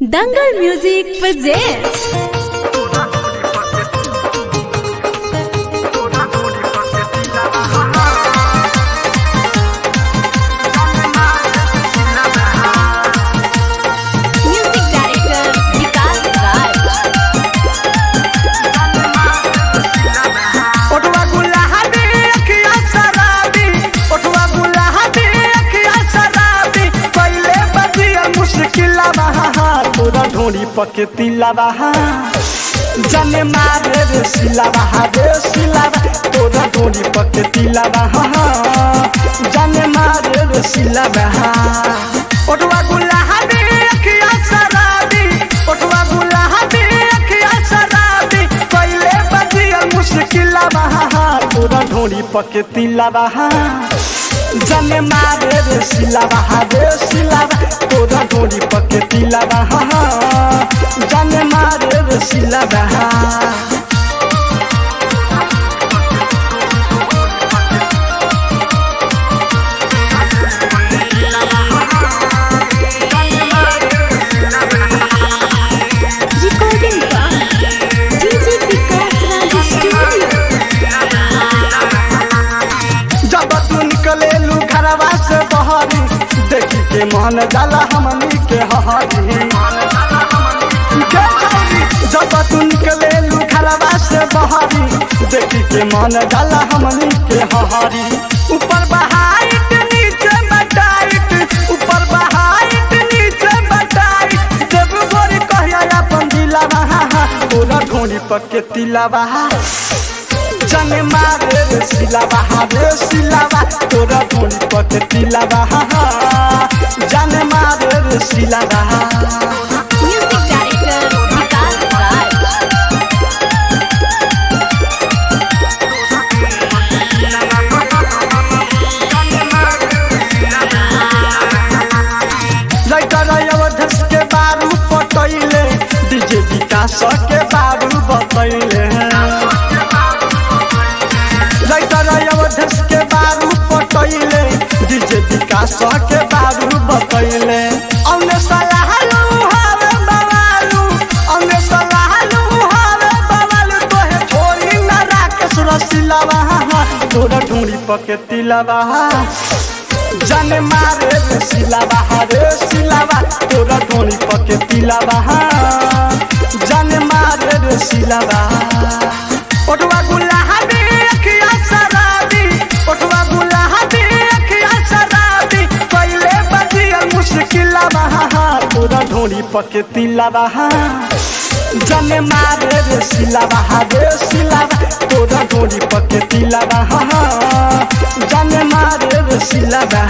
दंगल music presents. Music director विकास राज। ओठवा गुलाबी अखिया शराबी, ओठवा गुलाबी अखिया शराबी, पहले बदिया मुश्किल बहा तोरा ढोरी पकती लबहा जने मारे रे सिलाबहा रे सिलाबा तोरा ढोरी पकती लबहा जने मारे रे सिलाबहा। ओठवा गुलाबी अखिया शराबी, ओठवा गुलाबी अखिया शराबी, पहले बदिया मुश्किल बहा तोरा ढोरी पकती लबहा जने मारे रे सिलाबहा रे सिलाबा तोरा ढोरी पकती लबहा जने मारे रे सिलाबहा। Recording by DJ Vikas Raj studio. जब तू निकले लू घरवा से बहरी देखी के मन जाला हमनी के हरी जब तू निकले लू घरवा से बहरी देखी के मन जाला हमनी के हरी। ऊपर बहाइट नीचे बटाइट, ऊपर बहाइट नीचे बटाइट, जब गोरी कहिया अपन दिलावा तोरा ढोरी पके तिलावा जने मारे रे सिलाबा रे सिलाबा तोरा ढोरी पके तिलाबा जने मारे रे सिलाबा। म्यूजिक डायरेक्टर विकास राज। लइका अवधस के बारू पटैले डीजे विकास के बारू बतैले लइका अवधस के बारू पटैले डीजे विकास के बारू बतैले। औने सलाह लू हावे बवालू, औने सलाह लू हावे बवालू, तोहे छोरी ना राकेश रसिलावा तोरा ढोरी पके तिलावा जने मारे रे सिलाबा रे सिलाबा तोरा ढोरी पके तिलाबा जने मारे रे सिलाबा। ओठवा गुलाबी अखिया शराबी, ओठवा गुलाबी अखिया शराबी, पहले बदिया मुश्किल बहा तोरा ढोरी पके तिलाबा जने मारे रे सिलाबा रे सिलाबा तोरा ढोरी पके तिलाबा जने मारे रे सिलाबा।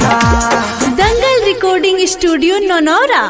दंगल रिकॉर्डिंग स्टूडियो नौनौरा।